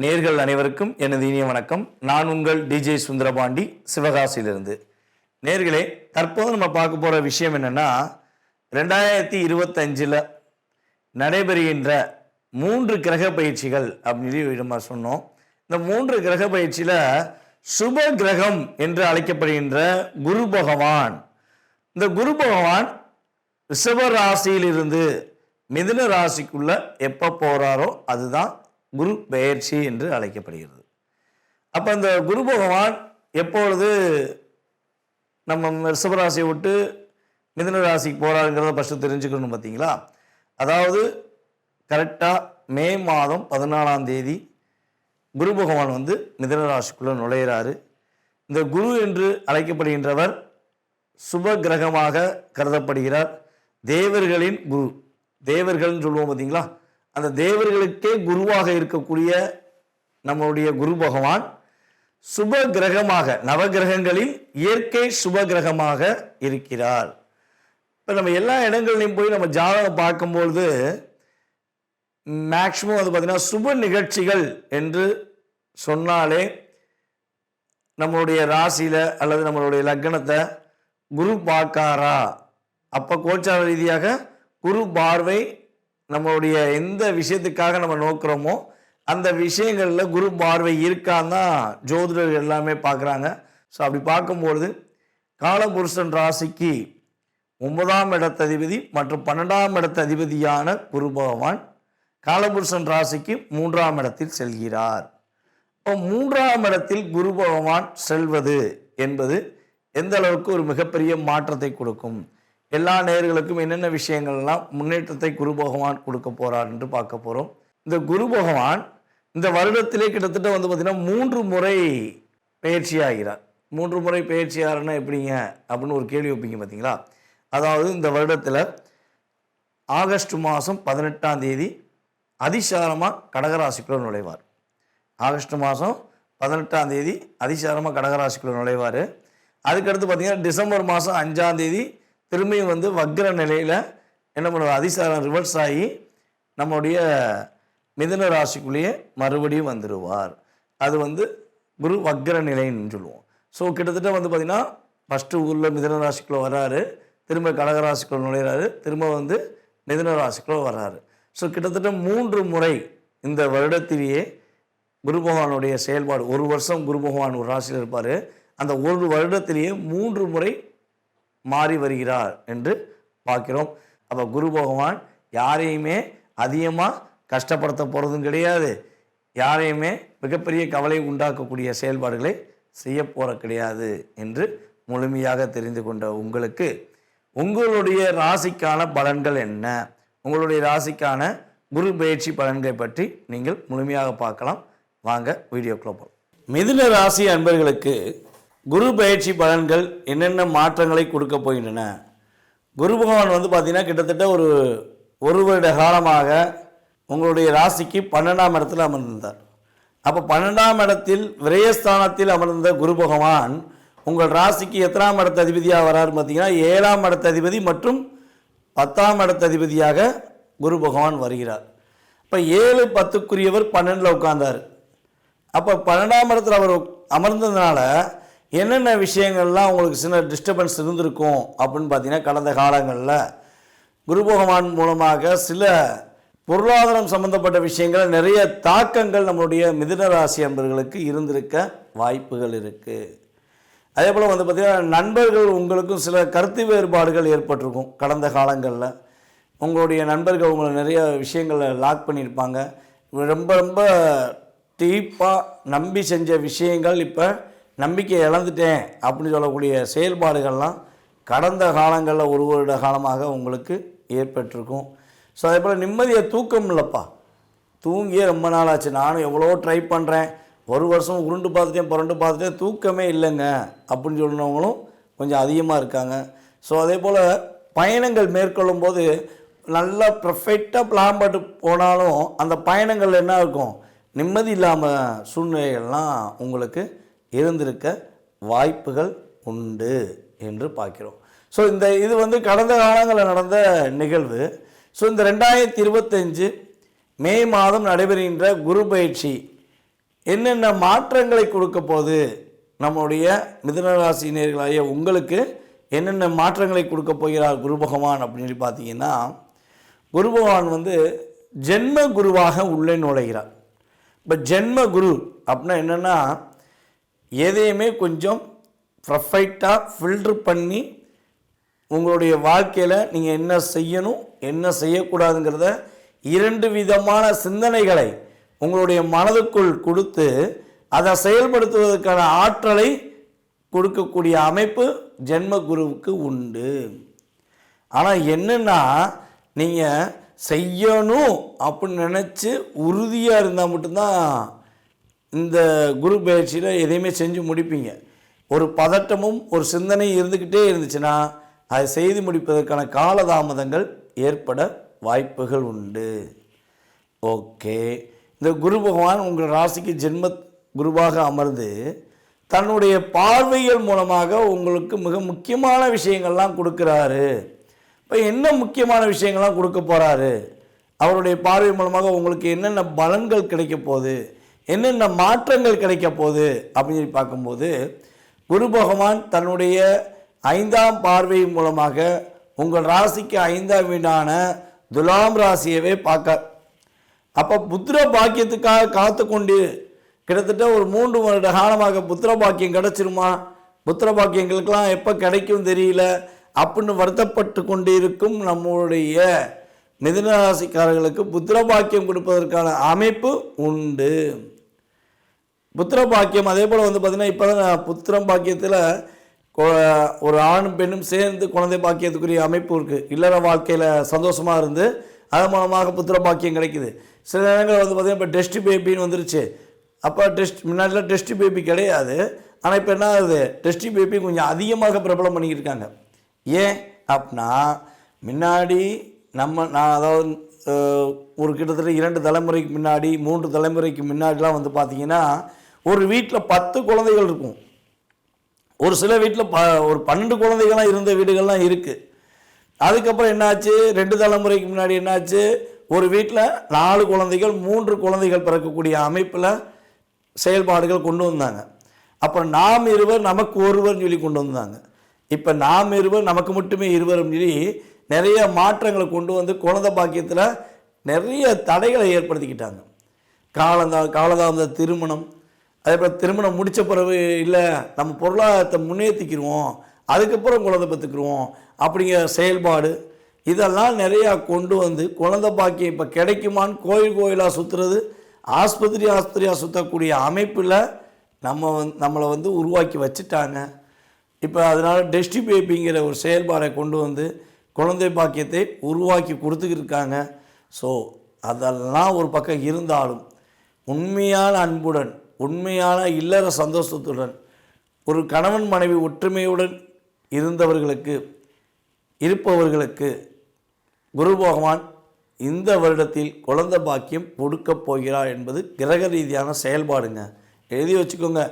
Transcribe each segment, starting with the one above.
நேர்கள் அனைவருக்கும் எனது இனிய வணக்கம். நான் உங்கள் டிஜே சுந்தரபாண்டி, சிவகாசியிலிருந்து. நேர்களே, தற்போது நம்ம பார்க்க போகிற விஷயம் என்னென்னா, 2025 நடைபெறுகின்ற 3 கிரக பயிற்சிகள் அப்படின்னு நம்ம சொன்னோம். இந்த 3 கிரக பயிற்சியில் சுப கிரகம் என்று அழைக்கப்படுகின்ற குரு பகவான், இந்த குரு பகவான் ரிஷப ராசியிலிருந்து மிதுன ராசிக்குள்ள எப்போ போகிறாரோ அதுதான் குரு பெயர்ச்சி என்று அழைக்கப்படுகிறது. அப்போ இந்த குரு பகவான் எப்பொழுது நம்ம ரிஷபராசியை விட்டு மிதுன ராசிக்கு போகிறாருங்கிறத ஃபஸ்ட்டு தெரிஞ்சுக்கணும். பார்த்தீங்களா? அதாவது கரெக்டாக மே மாதம் 14ஆம் தேதி குரு பகவான் மிதுன ராசிக்குள்ளே நுழையிறாரு. இந்த குரு என்று அழைக்கப்படுகின்றவர் சுப கிரகமாக கருதப்படுகிறார். தேவர்களின் குரு, தேவர்கள்னு சொல்லுவோம் பார்த்தீங்களா, அந்த தேவர்களுக்கே குருவாக இருக்கக்கூடிய நம்மளுடைய குரு பகவான் சுப கிரகமாக, நவகிரகங்களில் இயற்கை சுப கிரகமாக இருக்கிறார். இப்போ நம்ம எல்லா இடங்கள்லையும் போய் நம்ம ஜாதகம் பார்க்கும்பொழுது மேக்சிமம் பார்த்தீங்கன்னா சுப நிகழ்ச்சிகள் என்று சொன்னாலே நம்மளுடைய ராசியில் அல்லது நம்மளுடைய லக்னத்தை குரு பார்க்காரா, அப்போ கோச்சார ரீதியாக குரு பார்வை நம்மளுடைய எந்த விஷயத்துக்காக நம்ம நோக்கிறோமோ அந்த விஷயங்களில் குரு பார்வை இருக்கான்னு தான் ஜோதிடர்கள் எல்லாமே பார்க்குறாங்க. ஸோ அப்படி பார்க்கும்பொழுது காலபுருஷன் ராசிக்கு 9ஆம் இடத்ததிபதி மற்றும் 12ஆம் இடத்ததிபதியான குரு பகவான் காலபுருஷன் ராசிக்கு 3ஆம் இடத்தில் செல்கிறார். இப்போ 3ஆம் இடத்தில் குரு பகவான் செல்வது என்பது எந்த அளவுக்கு ஒரு மிகப்பெரிய மாற்றத்தை கொடுக்கும், எல்லா நேயர்களுக்கும் என்னென்ன விஷயங்கள்லாம் முன்னேற்றத்தை குரு பகவான் கொடுக்க போறார் என்று பார்க்க போகிறோம். இந்த குரு பகவான் இந்த வருடத்திலே கிட்டத்தட்ட பார்த்தீங்கன்னா 3 முறை பயிற்சி ஆகிறார். 3 முறை பயிற்சி ஆகிறன்னா எப்படிங்க அப்படின்னு ஒரு கேள்வி வைப்பீங்க பார்த்தீங்களா. அதாவது இந்த வருடத்தில் ஆகஸ்ட் மாதம் 18ஆம் தேதி அதிசாரமாக கடகராசிக்குள்ள நுழைவார். ஆகஸ்ட் மாதம் 18ஆம் தேதி அதிசாரமாக கடகராசிக்குள்ள நுழைவார். அதுக்கடுத்து பார்த்தீங்கன்னா டிசம்பர் மாதம் 5ஆம் தேதி திரும்பியும் வக்ர நிலையில் என்ன பண்ணுவார், அதிசாரம் ரிவர்ஸ் ஆகி நம்முடைய மிதுன ராசிக்குள்ளேயே மறுபடியும் வந்துடுவார். அது குரு வக்ர நிலைன்னு சொல்லுவோம். ஸோ கிட்டத்தட்ட பார்த்திங்கன்னா ஃபஸ்ட்டு ஊரில் மிதுன ராசிக்குள்ளே வர்றாரு, திரும்ப கடகராசிக்குள்ளே நுழைகிறாரு, திரும்ப மிதுன ராசிக்குள்ளே வர்றாரு. ஸோ கிட்டத்தட்ட 3 முறை இந்த வருடத்திலேயே குரு பகவானுடைய செயல்பாடு, ஒரு வருஷம் குரு பகவான் ஒரு ராசியில் இருப்பார், அந்த ஒரு வருடத்திலேயே 3 முறை மாறி வருகிறார் என்று பார்க்கிறோம். அப்போ குரு பகவான் யாரையுமே அதிகமாக கஷ்டப்படுத்த போகிறதும் கிடையாது, யாரையுமே மிகப்பெரிய கவலை உண்டாக்கக்கூடிய செயல்பாடுகளை செய்ய போகிற கிடையாது என்று முழுமையாக தெரிந்து கொண்ட உங்களுக்கு உங்களுடைய ராசிக்கான பலன்கள் என்ன, உங்களுடைய ராசிக்கான குரு பயிற்சி பலன்களை பற்றி நீங்கள் முழுமையாக பார்க்கலாம். வாங்க வீடியோக்குள்ள போகலாம். மிதுன ராசி அன்பர்களுக்கு குரு பயிற்சி பலன்கள் என்னென்ன மாற்றங்களை கொடுக்க போகின்றன. குரு பகவான் பார்த்தீங்கன்னா கிட்டத்தட்ட ஒரு வருட காலமாக உங்களுடைய ராசிக்கு 12ஆம் இடத்தில் அமர்ந்திருந்தார். அப்போ 12ஆம் இடத்தில் விரயஸ்தானத்தில் அமர்ந்த குரு பகவான் உங்கள் ராசிக்கு எத்தனாம் இடத்த அதிபதியாக வராரு பார்த்தீங்கன்னா 7ஆம் இடத்த அதிபதி மற்றும் 10ஆம் இடத்த அதிபதியாக குரு பகவான் வருகிறார். இப்போ 7, 10க்குரியவர் 12ல் உட்கார்ந்தார். அப்போ 12ஆம் இடத்தில் அவர் அமர்ந்ததுனால என்னென்ன விஷயங்கள்லாம் உங்களுக்கு சின்ன டிஸ்டர்பன்ஸ் இருந்திருக்கும் அப்படின்னு பார்த்தீங்கன்னா, கடந்த காலங்களில் குரு பகவான் மூலமாக சில பொருளாதாரம் சம்பந்தப்பட்ட விஷயங்கள் நிறைய தாக்கங்கள் நம்மளுடைய மிதுன ராசி அன்பர்களுக்கு இருந்திருக்க வாய்ப்புகள் இருக்குது. அதே போல் பார்த்திங்கன்னா நண்பர்கள் உங்களுக்கும் சில கருத்து வேறுபாடுகள் ஏற்பட்டிருக்கும். கடந்த காலங்களில் உங்களுடைய நண்பர்கள் உங்களை நிறைய விஷயங்களை லாக் பண்ணியிருப்பாங்க. ரொம்ப ரொம்ப டீப்பாக நம்பி செஞ்ச விஷயங்கள் இப்போ நம்பிக்கை இழந்துட்டேன் அப்படின்னு சொல்லக்கூடிய செயல்பாடுகள்லாம் கடந்த காலங்களில் ஒரு வருட காலமாக உங்களுக்கு ஏற்பட்டிருக்கும். ஸோ அதே போல் நிம்மதியாக தூக்கம் இல்லைப்பா, தூங்கியே ரொம்ப நாள் ஆச்சு, நானும் எவ்வளோ ட்ரை பண்ணுறேன், ஒரு வருஷம் உருண்டு பார்த்துட்டேன் புரண்டு பார்த்துட்டேன், தூக்கமே இல்லைங்க அப்படின்னு சொன்னவங்களும் கொஞ்சம் அதிகமாக இருக்காங்க. ஸோ அதே போல் பயணங்கள் மேற்கொள்ளும் போது நல்லா பர்ஃபெக்டாக பிளான் போட்டு போனாலும் அந்த பயணங்கள் என்ன இருக்கும், நிம்மதி இல்லாமல் சூழ்நிலைகள்லாம் உங்களுக்கு இருந்திருக்க வாய்ப்புகள் உண்டு என்று பார்க்கிறோம். ஸோ இது கடந்த காலங்களில் நடந்த நிகழ்வு. ஸோ இந்த 2025 மே மாதம் நடைபெறுகின்ற குரு பயிற்சி என்னென்ன மாற்றங்களை கொடுக்க போகுது, நம்முடைய மிதுனராசினியர்களாகிய உங்களுக்கு என்னென்ன மாற்றங்களை கொடுக்க போகிறார் குரு பகவான் அப்படின்னு சொல்லி பார்த்தீங்கன்னா, குரு பகவான் ஜென்ம குருவாக உள்ளே நுழைகிறார். இப்போ ஜென்ம குரு அப்படின்னா என்னென்னா, எதையுமே கொஞ்சம் ப்ரொஃபைட்டாக ஃபில்ட்ரு பண்ணி உங்களுடைய வாழ்க்கையில் நீங்கள் என்ன செய்யணும் என்ன செய்யக்கூடாதுங்கிறத 2 விதமான சிந்தனைகளை உங்களுடைய மனதுக்குள் கொடுத்து அதை செயல்படுத்துவதற்கான ஆற்றலை கொடுக்கக்கூடிய அமைப்பு ஜென்ம குருவுக்கு உண்டு. ஆனால் என்னென்னா, நீங்கள் செய்யணும் அப்படின்னு நினச்சி உறுதியாக இருந்தால் மட்டும்தான் இந்த குரு பயிற்சியில் எதையுமே செஞ்சு முடிப்பீங்க. ஒரு பதட்டமும் ஒரு சிந்தனையும் இருந்துக்கிட்டே இருந்துச்சுன்னா அதை செய்து முடிப்பதற்கான காலதாமதங்கள் ஏற்பட வாய்ப்புகள் உண்டு. ஓகே, இந்த குரு பகவான் உங்கள் ராசிக்கு ஜென்ம குருவாக அமர்ந்து தன்னுடைய பார்வைகள் மூலமாக உங்களுக்கு மிக முக்கியமான விஷயங்கள்லாம் கொடுக்குறாரு. இப்போ என்ன முக்கியமான விஷயங்கள்லாம் கொடுக்க போகிறாரு, அவருடைய பார்வை மூலமாக உங்களுக்கு என்னென்ன பலன்கள் கிடைக்க போகுது, என்னென்ன மாற்றங்கள் கிடைக்க போகுது அப்படின்னு பார்க்கும்போது, குரு பகவான் தன்னுடைய 5ஆம் பார்வை மூலமாக உங்கள் ராசிக்கு 5ஆம் வீடான துலாம் ராசியவே பார்க்க. அப்போ புத்திர பாக்கியத்துக்காக காத்து கொண்டு கிட்டத்தட்ட ஒரு 3 வருட காலமாக புத்திர பாக்கியம் கிடச்சிருமா, புத்திர பாக்கியங்களுக்கெல்லாம் எப்போ கிடைக்கும் தெரியல அப்படின்னு வருத்தப்பட்டு கொண்டு இருக்கும் நம்முடைய மிதுனராசிக்காரர்களுக்கு புத்திர பாக்கியம் கொடுப்பதற்கான அமைப்பு உண்டு. புத்திர பாக்கியம் அதே போல் பார்த்திங்கன்னா, இப்போ தான் புத்திரம் பாக்கியத்தில் ஒரு ஆணும் பெண்ணும் சேர்ந்து குழந்தை பாக்கியத்துக்குரிய அமைப்பு இருக்குது. இல்லற வாழ்க்கையில் சந்தோஷமாக இருந்து அதன் மூலமாக புத்திர பாக்கியம் கிடைக்குது. சில நேரங்கள் பார்த்திங்கன்னா இப்போ டெஸ்ட் பேபின்னு வந்துருச்சு. அப்போ முன்னாடிலாம் டெஸ்ட் பேபி கிடையாது, ஆனால் இப்போ என்ன ஆகுது, டெஸ்ட் பேபி கொஞ்சம் அதிகமாக பிரபலம் பண்ணிக்கிருக்காங்க. ஏன் அப்படின்னா, முன்னாடி நான் அதாவது ஒரு கிட்டத்தட்ட 2 தலைமுறைக்கு முன்னாடி 3 தலைமுறைக்கு முன்னாடிலாம் பார்த்திங்கன்னா ஒரு வீட்டில் 10 குழந்தைகள் இருக்கும். ஒரு சில வீட்டில் ஒரு 12 குழந்தைகள்லாம் இருந்த வீடுகள்லாம் இருக்குது. அதுக்கப்புறம் என்னாச்சு, 2 தலைமுறைக்கு முன்னாடி என்னாச்சு, ஒரு வீட்டில் 4 குழந்தைகள் 3 குழந்தைகள் பிறக்கக்கூடிய அமைப்பில் செயல்பாடுகள் கொண்டு வந்தாங்க. அப்புறம் நாம் இருவர் நமக்கு ஒருவர்னு சொல்லி கொண்டு வந்தாங்க. இப்போ நாம் இருவர் நமக்கு மட்டுமே இருவர்னு சொல்லி நிறைய மாற்றங்களை கொண்டு வந்து குழந்தை பாக்கியத்தில் நிறைய தடைகளை ஏற்படுத்திக்கிட்டாங்க. காலதாமத திருமணம், அதே போல் திருமணம் முடித்த பிறகு இல்லை நம்ம பொருளாதாரத்தை முன்னேற்றிக்கிடுவோம் அதுக்கப்புறம் குழந்தை பெற்றுக்குருவோம் அப்படிங்கிற செயல்பாடு, இதெல்லாம் நிறையா கொண்டு வந்து குழந்தை பாக்கியம் இப்போ கிடைக்குமான்னு கோயிலாக சுற்றுறது, ஆஸ்பத்திரியாக சுற்றக்கூடிய அமைப்பில் நம்மளை உருவாக்கி வச்சுட்டாங்க. இப்போ அதனால் டெஸ்டி பேபிங்கிற ஒரு செயல்பாடை கொண்டு வந்து குழந்தை பாக்கியத்தை உருவாக்கி கொடுத்துக்கிருக்காங்க. ஸோ அதெல்லாம் ஒரு பக்கம் இருந்தாலும் உண்மையான அன்புடன் உண்மையான இல்லற சந்தோஷத்துடன் ஒரு கணவன் மனைவி ஒற்றுமையுடன் இருப்பவர்களுக்கு குரு பகவான் இந்த வருடத்தில் குழந்தை பாக்கியம் கொடுக்க போகிறார் என்பது கிரக ரீதியான செயல்பாடுங்க. எழுதி வச்சுக்கோங்க.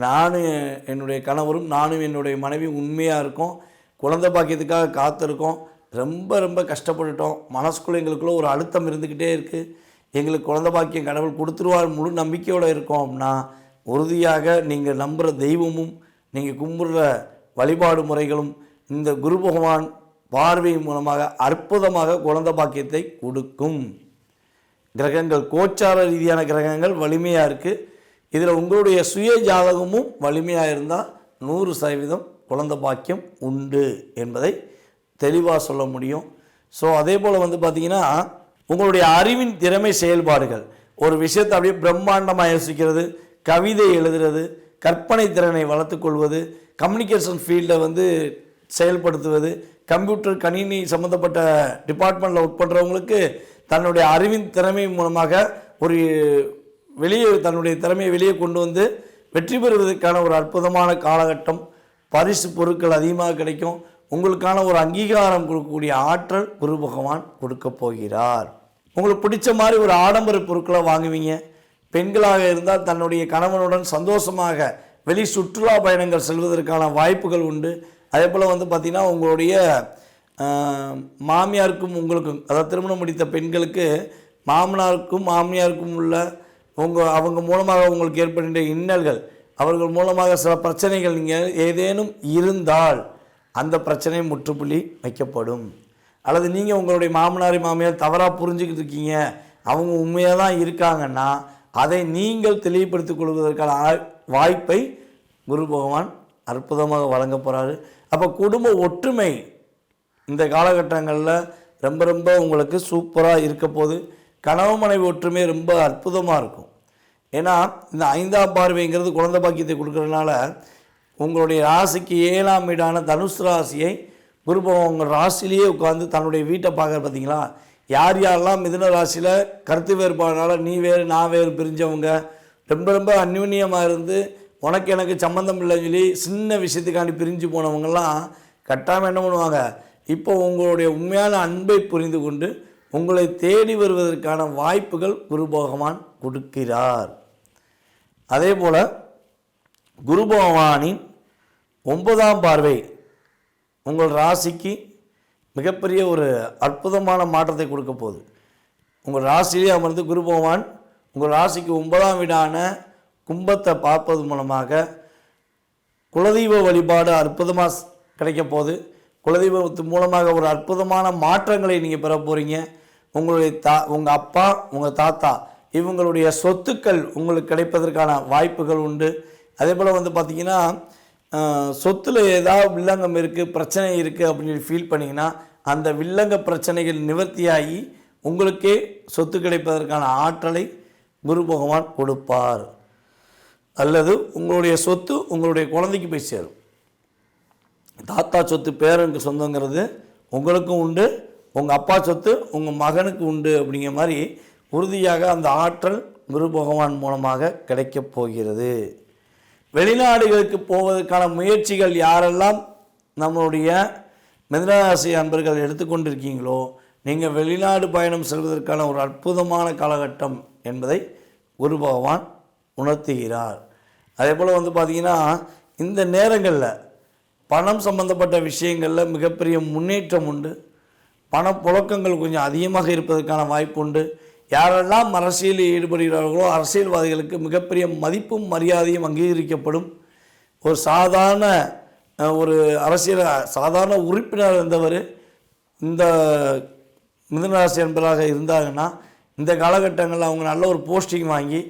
நானும் என்னுடைய கணவரும் நானும் என்னுடைய மனைவி உண்மையாக இருக்கோம், குழந்தை பாக்கியத்துக்காக காத்திருக்கோம், ரொம்ப ரொம்ப கஷ்டப்பட்டுட்டோம், மனசுக்குள்ளே எங்களுக்குள்ளே ஒரு அழுத்தம் இருந்துக்கிட்டே இருக்குது, எங்களுக்கு குழந்தை பாக்கியம் கடவுள் கொடுத்துருவார் முழு நம்பிக்கையோடு இருக்கோம் அப்படின்னா உறுதியாக நீங்கள் நம்புகிற தெய்வமும் நீங்கள் கும்பிடுற வழிபாடு முறைகளும் இந்த குரு பகவான் பார்வை மூலமாக அற்புதமாக குழந்தை பாக்கியத்தை கொடுக்கும். கிரகங்கள் கோச்சார ரீதியான கிரகங்கள் வலிமையாக இருக்குது. இதில் உங்களுடைய சுய ஜாதகமும் வலிமையாக இருந்தால் 100% குழந்தை பாக்கியம் உண்டு என்பதை தெளிவாக சொல்ல முடியும். ஸோ அதே போல் பார்த்திங்கன்னா உங்களுடைய அறிவின் திறமை செயல்பாடுகள், ஒரு விஷயத்தை அப்படியே பிரம்மாண்டமாக யோசிக்கிறது, கவிதை எழுதுறது, கற்பனை திறனை வளர்த்துக்கொள்வது, கம்யூனிகேஷன் ஃபீல்டை செயல்படுத்துவது, கம்ப்யூட்டர் கணினி சம்மந்தப்பட்ட டிபார்ட்மெண்ட்டில் ஒர்க் பண்ணுறவங்களுக்கு தன்னுடைய அறிவின் திறமை மூலமாக தன்னுடைய திறமையை வெளியே கொண்டு வந்து வெற்றி பெறுவதற்கான ஒரு அற்புதமான காலகட்டம். பரிசு பொருட்கள் அதிகமாக கிடைக்கும். உங்களுக்கான ஒரு அங்கீகாரம் கொடுக்கக்கூடிய ஆற்றல் குரு பகவான் கொடுக்க போகிறார். உங்களுக்கு பிடிச்ச மாதிரி ஒரு ஆடம்பர பொருட்களை வாங்குவீங்க. பெண்களாக இருந்தால் தன்னுடைய கணவனுடன் சந்தோஷமாக வெளி சுற்றுலா பயணங்கள் செல்வதற்கான வாய்ப்புகள் உண்டு. அதே போல் பார்த்திங்கன்னா உங்களுடைய மாமியாருக்கும் உங்களுக்கும், அதாவது திருமணம் முடித்த பெண்களுக்கு மாமனாருக்கும் மாமியாருக்கும் உள்ள அவங்க மூலமாக உங்களுக்கு ஏற்படுகின்ற இன்னல்கள், அவர்கள் மூலமாக சில பிரச்சனைகள் நீங்கள் ஏதேனும் இருந்தால் அந்த பிரச்சனை முற்றுப்புள்ளி வைக்கப்படும். அல்லது நீங்கள் உங்களுடைய மாமனார் மாமியார் தவறாக புரிஞ்சுக்கிட்டு இருக்கீங்க, அவங்க உண்மையாக தான் இருக்காங்கன்னா அதை நீங்கள் தெளிவுபடுத்திக் கொள்வதற்கான வாய்ப்பை குரு பகவான் அற்புதமாக வழங்க போகிறாரு. அப்போ குடும்ப ஒற்றுமை இந்த காலகட்டங்களில் ரொம்ப ரொம்ப உங்களுக்கு சூப்பராக இருக்க போது. கணவன் மனைவி ஒற்றுமை ரொம்ப அற்புதமாக இருக்கும். ஏன்னா இந்த 5ஆம் பார்வைங்கிறது குழந்தை பாக்கியத்தை கொடுக்கறதுனால உங்களுடைய ராசிக்கு 7ஆம் வீடான தனுசு ராசியை குரு பகவான் உங்கள் ராசிலேயே உட்காந்து தன்னுடைய வீட்டை பார்க்குற. பார்த்தீங்களா, யார் யாரெல்லாம் மிதுன ராசியில் கருத்து வேறுபாடுனால நீ வேறு நான் வேறு பிரிஞ்சவங்க, ரொம்ப ரொம்ப அந்யூன்யமாக இருந்து உனக்கு எனக்கு சம்மந்தம் இல்லைன்னு சொல்லி சின்ன விஷயத்துக்காண்டி பிரிஞ்சு போனவங்கெல்லாம் கட்டாமல் என்ன பண்ணுவாங்க, இப்போ உங்களுடைய உண்மையான அன்பை புரிந்து கொண்டு உங்களை தேடி வருவதற்கான வாய்ப்புகள் குரு பகவான் கொடுக்கிறார். அதே போல் குரு பகவானின் 9ஆம் பார்வை உங்கள் ராசிக்கு மிகப்பெரிய ஒரு அற்புதமான மாற்றத்தை கொடுக்க போகுது. உங்கள் ராசியிலே அமர்ந்து குரு பகவான் உங்கள் ராசிக்கு 9ஆம் வீடான கும்பத்தை பார்ப்பது மூலமாக குலதெய்வ வழிபாடு அற்புதமாக கிடைக்க போகுது. குலதெய்வத்து மூலமாக ஒரு அற்புதமான மாற்றங்களை நீங்கள் பெற போகிறீங்க. உங்களுடைய உங்கள் அப்பா உங்கள் தாத்தா இவங்களுடைய சொத்துக்கள் உங்களுக்கு கிடைப்பதற்கான வாய்ப்புகள் உண்டு. அதே போல் பார்த்திங்கன்னா சொத்தில் ஏதாவது வில்லங்கம் இருக்குது, பிரச்சனை இருக்குது அப்படின்னு ஃபீல் பண்ணிங்கன்னா அந்த வில்லங்க பிரச்சனைகள் நிவர்த்தியாகி உங்களுக்கே சொத்து கிடைப்பதற்கான ஆற்றலை குரு பகவான் கொடுப்பார். அல்லது உங்களுடைய சொத்து உங்களுடைய குழந்தைக்கு போய் சேரும். தாத்தா சொத்து பேரனுக்கு சொந்தங்கிறது உங்களுக்கும் உண்டு, உங்கள் அப்பா சொத்து உங்கள் மகனுக்கு உண்டு. அப்படிங்கிற மாதிரி உறுதியாக அந்த ஆற்றல் குரு பகவான் மூலமாக கிடைக்கப் போகிறது. வெளிநாடுகளுக்கு போவதற்கான முயற்சிகள் யாரெல்லாம் நம்மளுடைய மிதுனராசி அன்பர்கள் எடுத்துக்கொண்டிருக்கீங்களோ நீங்கள் வெளிநாடு பயணம் செல்வதற்கான ஒரு அற்புதமான காலகட்டம் என்பதை குரு பகவான் உணர்த்துகிறார். அதே போல் பார்த்திங்கன்னா இந்த நேரங்களில் பணம் சம்பந்தப்பட்ட விஷயங்களில் மிகப்பெரிய முன்னேற்றம் உண்டு. பணப்புழக்கங்கள் கொஞ்சம் அதிகமாக இருப்பதற்கான வாய்ப்பு உண்டு. யாரெல்லாம் அரசியலில் ஈடுபடுகிறார்களோ அரசியல்வாதிகளுக்கு மிகப்பெரிய மதிப்பும் மரியாதையும் அங்கீகரிக்கப்படும். ஒரு சாதாரண சாதாரண உறுப்பினர் இருந்தவர் இந்த மிதுனராசி என்பதாக இருந்தாங்கன்னா இந்த காலகட்டங்களில் அவங்க நல்ல ஒரு போஸ்டிங் வாங்கி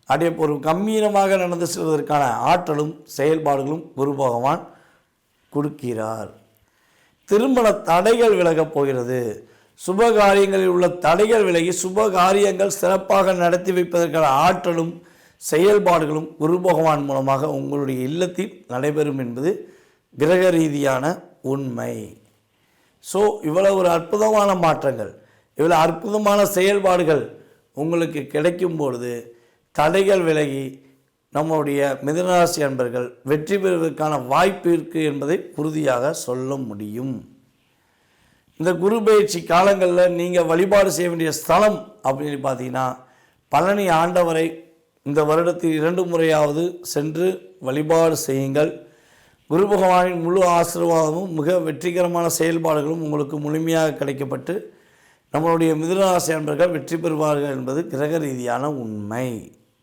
அதே ஒரு கம்பீரமாக நடந்து செல்வதற்கான ஆற்றலும் செயல்பாடுகளும் குரு பகவான் கொடுக்கிறார். திருமண தடைகள் விலகப் போகிறது. சுப காரியங்களில் உள்ள தடைகள் விலகி சுப காரியங்கள் சிறப்பாக நடத்தி வைப்பதற்கான ஆற்றலும் செயல்பாடுகளும் குரு பகவான் மூலமாக உங்களுடைய இல்லத்தில் நடைபெறும் என்பது கிரக ரீதியான உண்மை. ஸோ இவ்வளவு ஒரு அற்புதமான மாற்றங்கள், இவ்வளோ அற்புதமான செயல்பாடுகள் உங்களுக்கு கிடைக்கும் பொழுது தடைகள் விலகி நம்முடைய மிதுனராசி அன்பர்கள் வெற்றி பெறுவதற்கான வாய்ப்பு இருக்குது என்பதை உறுதியாக சொல்ல முடியும். இந்த குரு பயிற்சி காலங்களில் நீங்கள் வழிபாடு செய்ய வேண்டிய ஸ்தலம் அப்படின்னு பார்த்தீங்கன்னா பழனி ஆண்டவரை இந்த வருடத்தில் 2 முறையாவது சென்று வழிபாடு செய்யுங்கள். குரு பகவானின் முழு ஆசீர்வாதமும் மிக வெற்றிகரமான செயல்பாடுகளும் உங்களுக்கு முழுமையாக கிடைக்கப்பட்டு நம்மளுடைய மிதுனராசி அன்பர்கள் வெற்றி பெறுவார்கள் என்பது கிரக ரீதியான உண்மை.